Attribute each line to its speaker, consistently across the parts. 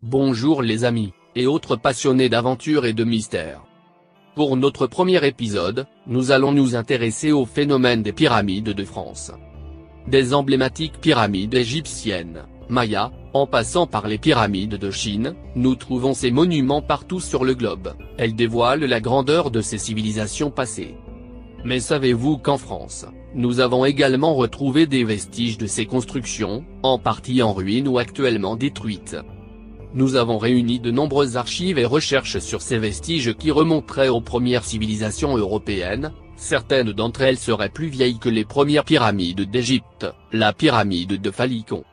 Speaker 1: Bonjour les amis, et autres passionnés d'aventure et de mystère. Pour notre premier épisode, nous allons nous intéresser au phénomène des pyramides de France. Des emblématiques pyramides égyptiennes, mayas, en passant par les pyramides de Chine, nous trouvons ces monuments partout sur le globe. Elles dévoilent la grandeur de ces civilisations passées. Mais savez-vous qu'en France, nous avons également retrouvé des vestiges de ces constructions, en partie en ruine ou actuellement détruites. Nous avons réuni de nombreuses archives et recherches sur ces vestiges qui remonteraient aux premières civilisations européennes. Certaines d'entre elles seraient plus vieilles que les premières pyramides d'Égypte, la pyramide de Phalicon.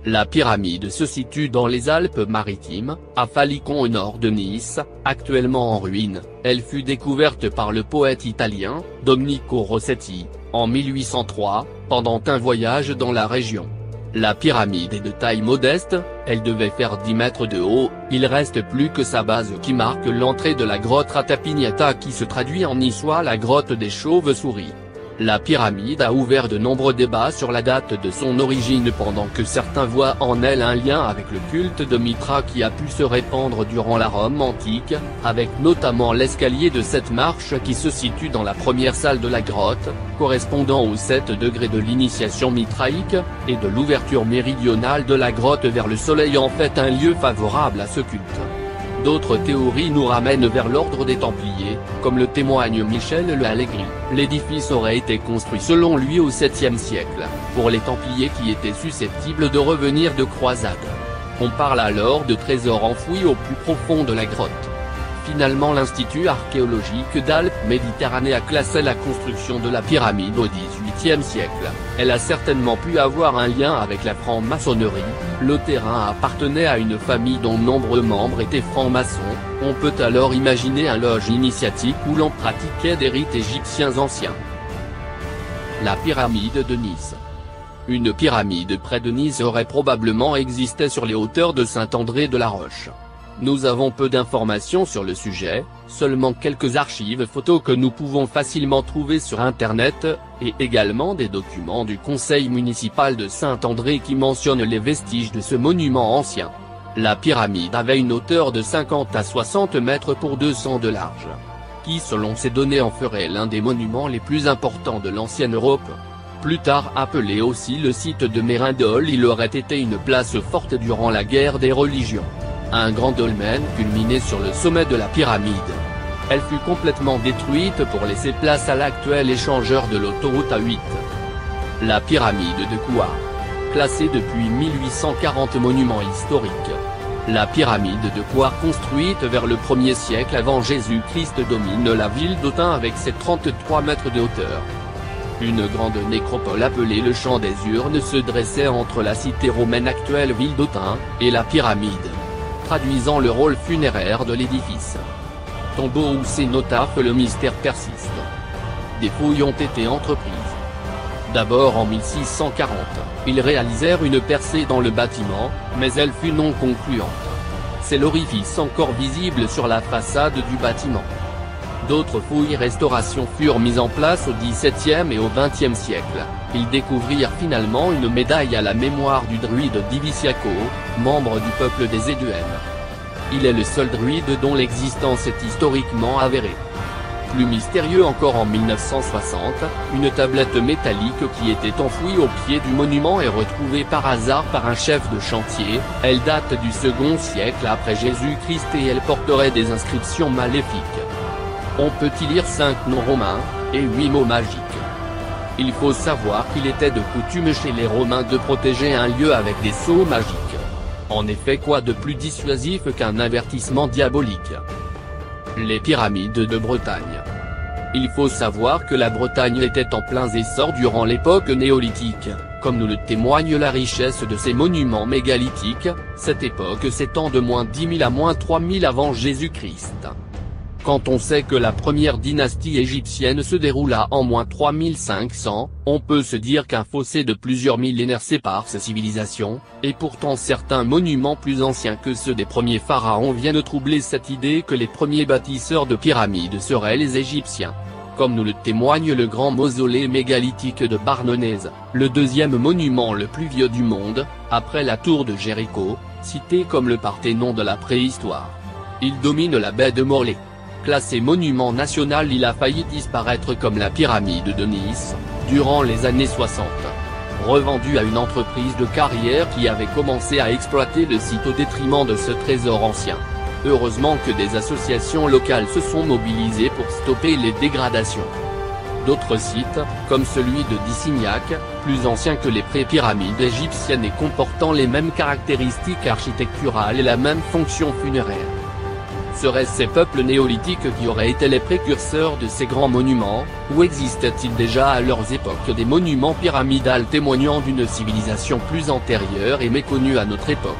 Speaker 1: La pyramide se situe dans les Alpes-Maritimes, à Phalicon au nord de Nice, actuellement en ruine. Elle fut découverte par le poète italien, Domenico Rossetti, en 1803, pendant un voyage dans la région. La pyramide est de taille modeste, elle devait faire 10 mètres de haut, il reste plus que sa base qui marque l'entrée de la grotte Ratapignata qui se traduit en niçois la grotte des chauves-souris. La pyramide a ouvert de nombreux débats sur la date de son origine pendant que certains voient en elle un lien avec le culte de Mitra qui a pu se répandre durant la Rome antique, avec notamment l'escalier de 7 marches qui se situe dans la première salle de la grotte, correspondant aux 7 degrés de l'initiation mitraïque, et de l'ouverture méridionale de la grotte vers le soleil en fait un lieu favorable à ce culte. D'autres théories nous ramènent vers l'ordre des Templiers, comme le témoigne Michel Le Allegri. L'édifice aurait été construit selon lui au 7e siècle, pour les Templiers qui étaient susceptibles de revenir de croisade. On parle alors de trésors enfouis au plus profond de la grotte. Finalement l'Institut archéologique d'Alpes-Méditerranée a classé la construction de la pyramide au XVIIIe siècle. Elle a certainement pu avoir un lien avec la franc-maçonnerie. Le terrain appartenait à une famille dont nombreux membres étaient francs-maçons. On peut alors imaginer un loge initiatique où l'on pratiquait des rites égyptiens anciens. La pyramide de Nice. Une pyramide près de Nice aurait probablement existé sur les hauteurs de Saint-André de la Roche. Nous avons peu d'informations sur le sujet, seulement quelques archives photos que nous pouvons facilement trouver sur internet, et également des documents du conseil municipal de Saint-André qui mentionnent les vestiges de ce monument ancien. La pyramide avait une hauteur de 50 à 60 mètres pour 200 de large, qui selon ces données en ferait l'un des monuments les plus importants de l'ancienne Europe. Plus tard appelé aussi le site de Mérindole, il aurait été une place forte durant la guerre des religions. Un grand dolmen culminait sur le sommet de la pyramide. Elle fut complètement détruite pour laisser place à l'actuel échangeur de l'autoroute A8. La pyramide de Kouar. Classée depuis 1840 monument historique. La pyramide de Kouar construite vers le 1er siècle avant Jésus-Christ domine la ville d'Autun avec ses 33 mètres de hauteur. Une grande nécropole appelée le Champ des Urnes se dressait entre la cité romaine actuelle ville d'Autun, et la pyramide, traduisant le rôle funéraire de l'édifice. Tombeau ou cénotaphe, le mystère persiste. Des fouilles ont été entreprises. D'abord en 1640, ils réalisèrent une percée dans le bâtiment, mais elle fut non concluante. C'est l'orifice encore visible sur la façade du bâtiment. D'autres fouilles restauration furent mises en place au XVIIe et au XXe siècle. Ils découvrirent finalement une médaille à la mémoire du druide Diviciaco, membre du peuple des Éduènes. Il est le seul druide dont l'existence est historiquement avérée. Plus mystérieux encore en 1960, une tablette métallique qui était enfouie au pied du monument est retrouvée par hasard par un chef de chantier. Elle date du 2e siècle après Jésus-Christ et elle porterait des inscriptions maléfiques. On peut y lire 5 noms romains, et 8 mots magiques. Il faut savoir qu'il était de coutume chez les Romains de protéger un lieu avec des sceaux magiques. En effet, quoi de plus dissuasif qu'un avertissement diabolique? Les pyramides de Bretagne. Il faut savoir que la Bretagne était en plein essor durant l'époque néolithique, comme nous le témoigne la richesse de ces monuments mégalithiques. Cette époque s'étend de moins 10 000 à moins 3000 avant Jésus-Christ. Quand on sait que la première dynastie égyptienne se déroula en moins 3500, on peut se dire qu'un fossé de plusieurs millénaires sépare ces civilisations, et pourtant certains monuments plus anciens que ceux des premiers pharaons viennent troubler cette idée que les premiers bâtisseurs de pyramides seraient les Égyptiens. comme nous le témoigne le grand mausolée mégalithique de Barnonèse, le deuxième monument le plus vieux du monde, après la tour de Jéricho, cité comme le Parthénon de la préhistoire. Il domine la baie de Morlaix. Classé monument national, il a failli disparaître comme la pyramide de Nice, durant les années 60. Revendu à une entreprise de carrière qui avait commencé à exploiter le site au détriment de ce trésor ancien. Heureusement que des associations locales se sont mobilisées pour stopper les dégradations. D'autres sites, comme celui de Dissignac, plus ancien que les pré-pyramides égyptiennes et comportant les mêmes caractéristiques architecturales et la même fonction funéraire. Seraient-ce ces peuples néolithiques qui auraient été les précurseurs de ces grands monuments, ou existait-il déjà à leurs époques des monuments pyramidales témoignant d'une civilisation plus antérieure et méconnue à notre époque?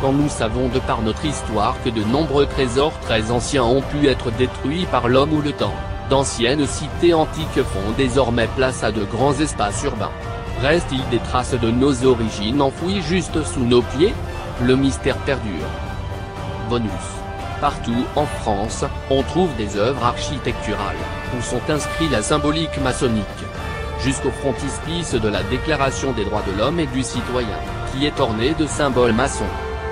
Speaker 1: Quand nous savons de par notre histoire que de nombreux trésors très anciens ont pu être détruits par l'homme ou le temps, d'anciennes cités antiques font désormais place à de grands espaces urbains. Reste-t-il des traces de nos origines enfouies juste sous nos pieds? Le mystère perdure. Bonus. Partout en France, on trouve des œuvres architecturales, où sont inscrits la symbolique maçonnique. Jusqu'au frontispice de la Déclaration des droits de l'homme et du citoyen, qui est orné de symboles maçons.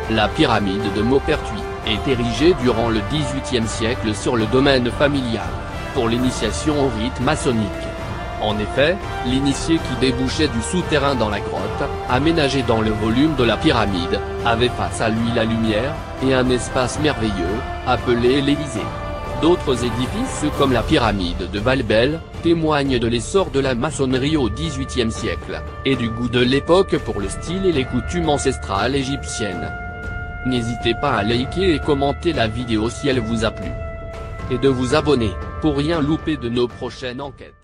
Speaker 1: La pyramide de Maupertuis est érigée durant le XVIIIe siècle sur le domaine familial, pour l'initiation au rite maçonnique. En effet, l'initié qui débouchait du souterrain dans la grotte, aménagé dans le volume de la pyramide, avait face à lui la lumière, et un espace merveilleux, appelé l'Élysée. D'autres édifices comme la pyramide de Valbel, témoignent de l'essor de la maçonnerie au XVIIIe siècle, et du goût de l'époque pour le style et les coutumes ancestrales égyptiennes. N'hésitez pas à liker et commenter la vidéo si elle vous a plu. Et de vous abonner, pour rien louper de nos prochaines enquêtes.